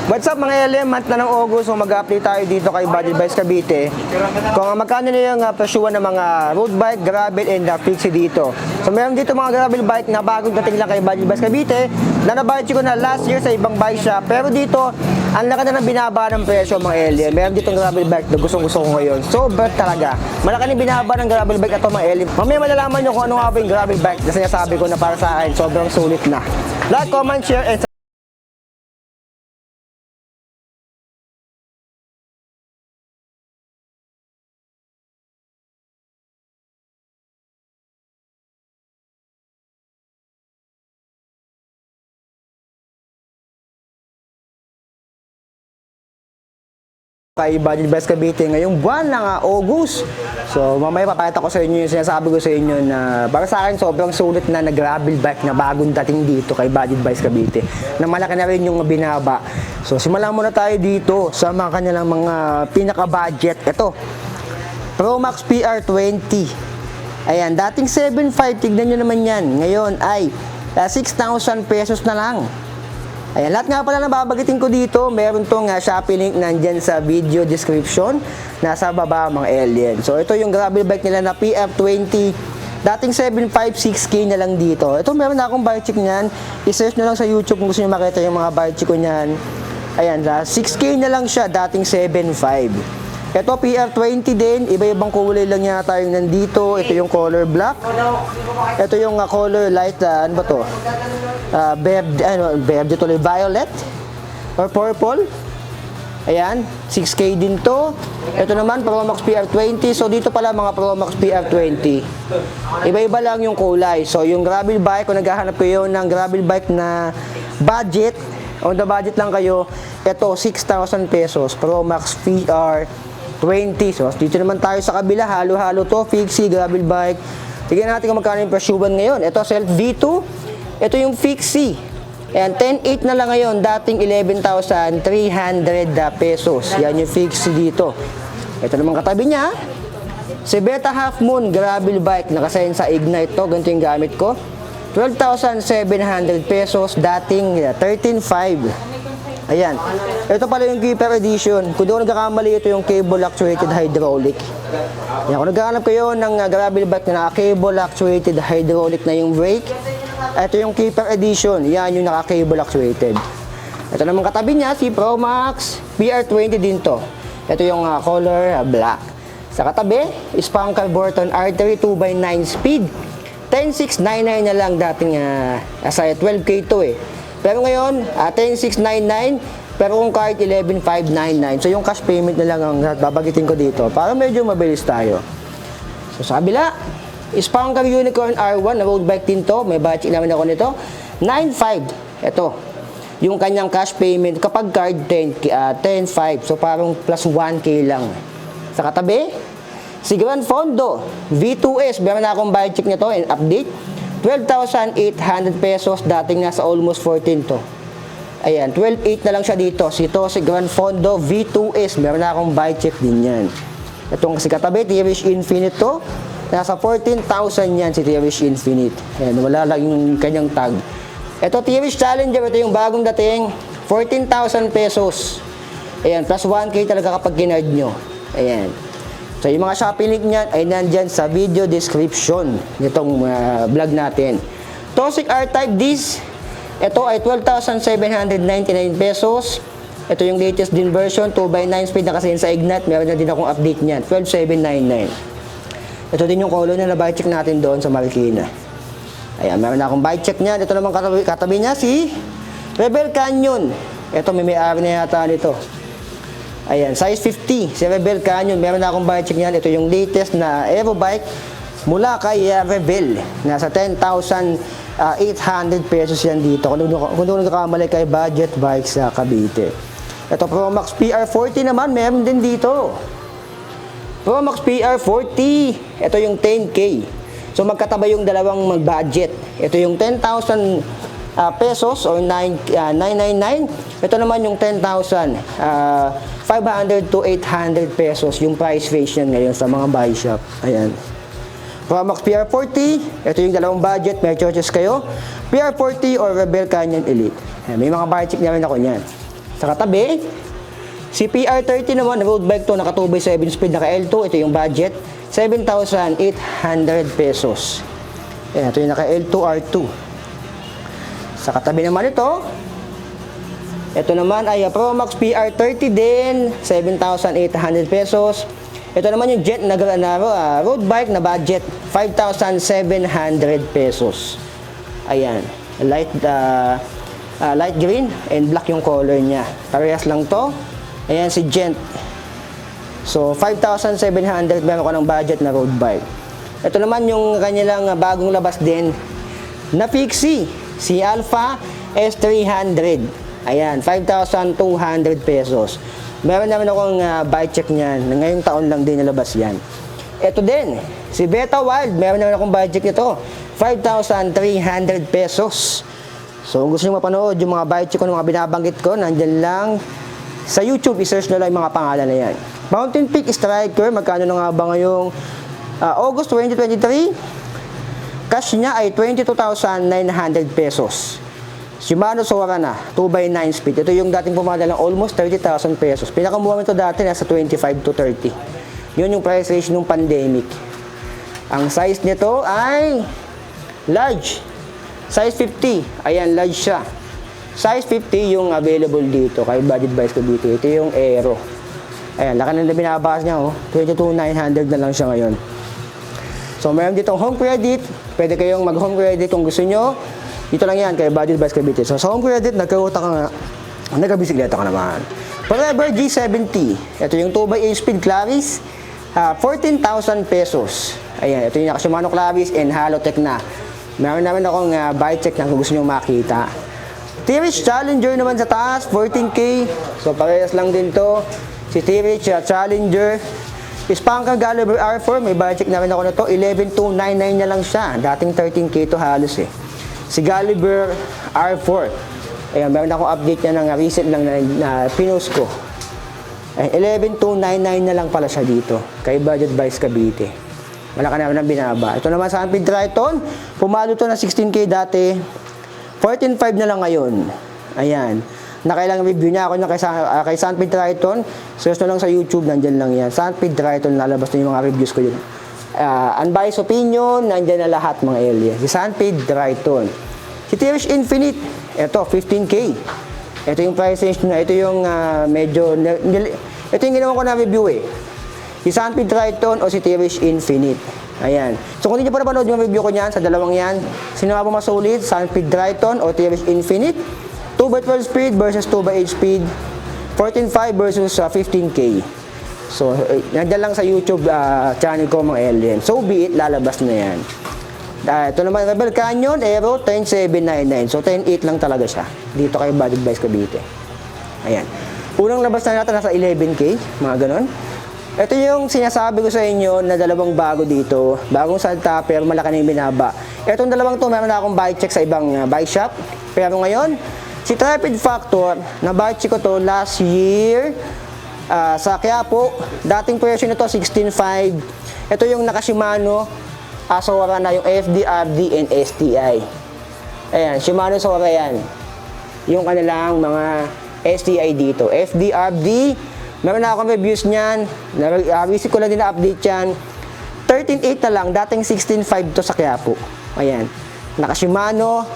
What's up mga LM, month na ng August, so mag-update tayo dito kay Budget Bikes Cavite. Kung magkano na yung presyuhan ng mga road bike, gravel, and fixie dito. So meron dito mga gravel bike na bagong dating lang kay Budget Bikes Cavite na nabudget ko na last year sa ibang bike shop. Pero dito, ang laki na ng binaba ng presyo mga LM. Meron dito gravel bike na gustong-gusto ko ngayon. Sobrang talaga. Malaki na binaba ng gravel bike na ito mga LM. Mamaya malalaman nyo kung ano nga ba yung gravel bike na sinasabi ko na para sa akin, sobrang sulit na. Like, comment, share, and kay Budget Bikes Cavite ngayong buwan ng August. So mamaya papakita ko sa inyo yung sinasabi ko sa inyo na para sa akin sobrang sulit na gravel bike na bagong dating dito kay Budget Bikes Cavite na malaki na rin yung binaba. So simulan muna tayo dito sa mga kanilang mga pinaka-budget. Ito, Promax PR20. Ayan, dating 7.5, tignan nyo naman yan. Ngayon ay 6,000 pesos na lang. Ayan, lahat nga pala na babagitin ko dito, meron tong Shopee link nandyan sa video description, nasa baba mga alien. So ito yung gravel bike nila na PF20, dating 7.5, 6K na lang dito. Ito meron na akong bike check niyan, i-search na lang sa YouTube kung gusto nyo makita yung mga bike check ko niyan. Ayan, 6K na lang siya, dating 7.5. Ito PF20 din, iba-ibang kulay lang yata yung nandito. Ito yung color black. Ito yung color light, ano ba to? Verde tuloy, violet or purple. Ayan, 6K din to. Ito naman Promax PR20. So dito pala mga Promax PR20. Iba-iba lang yung kulay. So yung gravel bike, kung naghahanap kayo ng gravel bike na budget, on the budget lang kayo, ito 6,000 pesos Promax PR20. So, dito naman tayo sa kabila, halo-halo to, fixie, gravel bike. Tignan natin kung magkano yung presyuhan ngayon. Ito, Self V2. Ito yung fixie. Ayan, 10.8 na lang ngayon, dating 11,300 pesos. Yan yung fixie dito. Ito naman katabi niya, si Beta Half Moon, gravel bike, nakasayin sa Ignite to, ganito yung gamit ko. 12,700 pesos, dating 13,500. Ayan. Ito pala yung Keeper Edition. Kung doon nagkakamali, ito yung cable actuated hydraulic. Ayan. Kung nagkakanap kayo ng gravel bike na cable actuated hydraulic na yung brake, ito yung Keeper Edition. Yan yung naka-cable actuated. Ito naman katabi niya, si Promax PR20 din to. Ito yung color black. Sa katabi, Spanker Burton R3 2x9 speed. 10,699 na lang dating sa 12K to eh. Pero ngayon, 10,699, pero kung card 11,599. So yung cash payment na lang ang babagitin ko dito para medyo mabilis tayo. So sa kabila, Spanker Unicorn R1 na road bike din to. May budget naman ako nito. 9,500. Ito, yung kanyang cash payment kapag card 10,500. So parang plus 1K lang. Sa katabi, si Gran Fondo V2S. Meron na akong budget nito and update. 12,800 pesos, dating nasa almost 14 to. Ayan, 12,800 na lang siya dito. Si Gran Fondo V2S, meron na akong buy check din yan. Itong si katabi, T-Wish Infinite to. Nasa 14,000 yan si T-Wish Infinite. Ayan, wala lang yung kanyang tag. Ito, T-Wish Challenger, ito yung bagong dating, 14,000 pesos. Ayan, plus 1K talaga kapag kinard nyo. Ayan. So, yung mga Shopee link niyan ay nandyan sa video description nitong vlog natin. Toxic R-Type disc, ito ay 12,799 pesos. Ito yung latest din version, 2x9 speed na kasi sa Ignite. Meron na din akong update niyan, 12,799. Ito din yung color na buy check natin doon sa Marikina. Ayan, meron na akong buy check niyan. Ito naman katabi niya si Rebel Canyon. Ito, may-ari na yata nito. Ayan, size 50, si Rebel Canyon. Meron na akong buy check niyan. Ito yung latest na Aero bike mula kay Rebel. Nasa 10,800 pesos yan dito. Kung doon nagkakamali kay Budget Bikes sa Cavite. Ito, Promax PR40 naman, meron din dito. Promax PR40. Ito yung 10K. So, magkataba yung dalawang mag-budget. Ito yung 10,000 pesos or 999. Ito naman yung 10,500 to 800 pesos yung price range niyan ngayon sa mga buy shop. Ayan. Promax PR40, ito yung dalawang budget, may choices kayo. PR40 or Rebel Canyon Elite. Ayan, may mga buy check na rin ako niyan. Sa katabi, si PR30 naman, road bike to, naka 2x7 speed, naka L2. Ito yung budget, 7,800 pesos. Ayan, ito yung naka L2R2. Sa katabi naman ito naman ay Promax PR30 din, 7,800 pesos. Ito naman yung Jet na road bike na budget, 5,700 pesos. Ayan, light green and black yung color niya. Parehas lang to. Ayan si Gent. So 5,700 meron ka ng budget na road bike. Ito naman yung kanilang bagong labas din na Fixie, si Alpha S300. Ayan, 5,200 pesos. Meron naman akong bike check niyan. Ngayong taon lang din nalabas yan. Ito din, si Beta Wild. Meron naman akong bike check nito. 5,300 pesos. So, kung gusto nyo mapanood yung mga bike check ko, mga binabanggit ko, nandyan lang sa YouTube. I-search nyo lang yung mga pangalan na yan. Mountain Peak Striker. Magkano na nga ba ngayong August 2023? Cash niya ay 22,900 pesos. Shimano Sora na, 2x9 speed. Ito yung dating pumadala ng almost 30,000 pesos. Pinakamura nito dati, nasa 25 to 30. Yun yung price range nung pandemic. Ang size nito ay large. Size 50. Ayan, large siya. Size 50 yung available dito kay Budget Bikes Cavite. Ito yung Aero. Ayan, laki na binabakas niya, 22,900 na lang siya ngayon. So, meron ditong home credit. Pwede kayong mag-home credit kung gusto nyo. Dito lang yan, kay Budget Bikes Cavite. So, sa home credit, nagkaruta ka nga, nagkabisikleta ka naman. Forever G70. Ito yung 2x8 speed Claris. 14,000 pesos. Ayan, ito yung Shimano Claris and Halotech na. Meron naman akong bike check na kung gusto nyo makita. T-Reach Challenger naman sa taas, 14K. So, parehas lang din to. Si T-Reach Challenger. Spanker Galiber R4, may bike check na rin ako na to. 11,299 na lang siya. Dating 13K to halos eh. Si Galiber R4. Ayan, meron akong update niya ng recent lang na pinost ko. 11,299 na lang pala siya dito. Kay Budget Bikes Cavite. Malaki naman ang binaba. Ito naman sa Ampid Triton. Pumalo to na 16K dati. 14,500 na lang ngayon. Ayan. Nakailang review niya ako kay Sunpid Triton. Search na lang sa YouTube. Nandyan lang yan. Sunpid Triton. Lalabas na yung mga reviews ko yun. Unbiased opinion, nandyan na lahat mga aliens. Si Sunpid Triton. Si T-Reach Infinite, ito 15K. Ito yung price range na, ito yung medyo, ito yung ginawa ko na review eh. Si Sunpid Triton o si T-Reach Infinite. Ayan. So kung hindi nyo pa napanood yung review ko niyan, sa dalawang yan, sino nga po masulit? Sunpid Triton o T-Reach Infinite? 2x12 speed versus 2x8 speed. 14,500 versus 15K. So, nandiyan lang sa YouTube channel ko mga alien. So, be it, lalabas na yan. Ito naman, Rebel Canyon, Aero, 10,799. So, 10,800 lang talaga siya. Dito kay Budget Bikes Cavite. Ayan. Unang labas na natin, nasa 11K, mga ganon. Ito yung sinasabi ko sa inyo na dalawang bago dito. Bagong salta, pero malaki na yung binaba. Itong dalawang to, meron na akong bike check sa ibang bike shop. Pero ngayon, si Tripod Factor, na bike check ko to last year, sa Quiapo, dating presyo nito 16,500. Ito yung naka Shimano Sora na yung FDRD and STI. Ayan, Shimano Sora yan. Yung kanilang mga STI dito. FDRD, meron na akong reviews niyan. Visit ko lang din na update yan. 13,800 na lang, dating 16,500 to sa Quiapo. Ayan, naka Shimano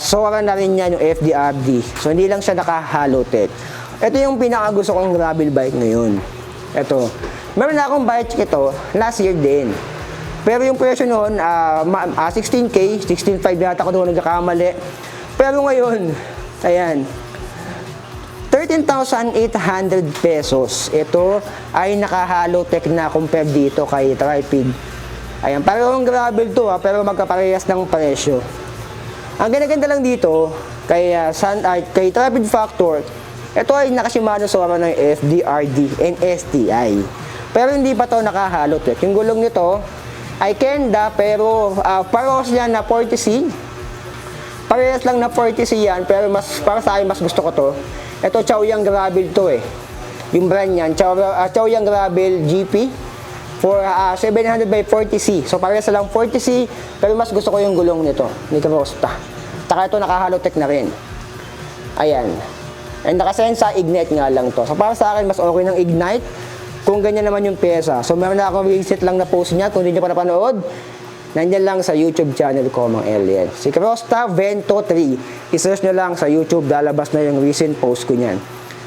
Sora na rin yan yung FDRD. So hindi lang siya naka Halotech. Ito yung pinakagusto kong gravel bike ngayon. Ito. Meron na akong bike ito last year din. Pero yung presyo noon, 16K, 16,500 yata ko doon nagkakamali. Pero ngayon, ayan, 13,800 pesos. Ito ay naka-Halotech na compare dito kay Tripod. Ayan, parehong gravel to pero magkaparehas ng presyo. Ang ganda lang dito, kay Tripod Factor, ito ay naka-Shimano Sora ng FDRD and STI. Pero hindi pa to naka-Halotech. Yung gulong nito ay Kenda, pero parehas yan na 40C. Parehas lang na 40C yan, pero para sa akin mas gusto ko to. Ito Chaoyang Gravel to eh. Yung brand yan, Chaoyang Gravel GP for 700 by 40C. So parehas lang 40C, pero mas gusto ko yung gulong nito, Rosta. Saka ito naka-Halotech na rin. Ayan. And nakasensa, Ignite nga lang to. So para sa akin, mas okay ng Ignite kung ganyan naman yung pyesa. So meron na akong recent lang na post niya. Kung hindi nyo pa napanood, nandyan lang sa YouTube channel ko, mga alien. Si Crosta Vento 3. I-search nyo lang sa YouTube, lalabas na yung recent post ko niyan.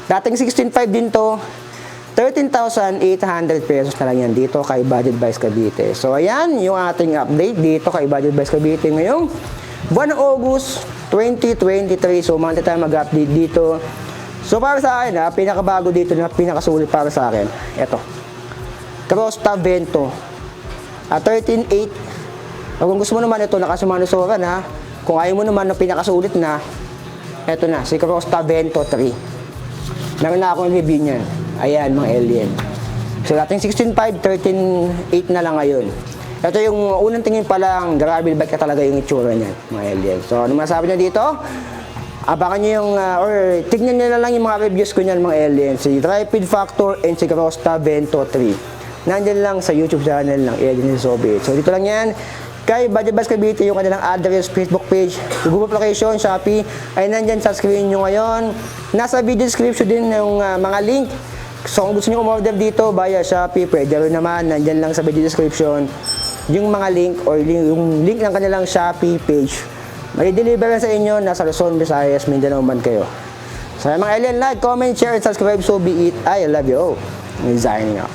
Dating 16.5 din to, 13,800 pesos na lang yan dito kay Budget Buys Cavite. So ayan, yung ating update dito kay Budget Buys Cavite ngayong buwan ng August 2023. So mante tayo mag-update dito. So para sa akin, pinakabago dito na pinakasulit para sa akin, eto, Crosta Vento 13.8. Kung gusto mo naman ito, nakasumanusuran ha. Kung ayaw mo naman ng pinakasulit na, eto na, si Crosta Vento 3. Meron na akong review niyan. Ayan, mga alien. So, dating 16.5, 13.8 na lang ngayon. Ito yung unang tingin pa lang, gravel bike na talaga yung itsura niyan, mga alien. So, ano masabi niya dito? Abangan niyo yung, or tignan niyo na lang yung mga reviews ko niyan, mga alien. Si Tripod Factor and si Crosta Vento 3. Nandiyan lang sa YouTube channel ng Alien Soviet. So, dito lang yan. Kay Budget Buys Cavite, yung kanilang address, Facebook page, Google application, Shopee, ay nandyan sa screen nyo ngayon. Nasa video description din yung mga link. So kung gusto nyo umorder dito via Shopee, pwede rin naman, nandyan lang sa video description yung mga link or yung link ng kanilang Shopee page. May deliver sa inyo, nasa Luzon, Visayas, Mindanao man kayo. So mga alien, like, comment, share, and subscribe. So be it. I love you all. Signing out.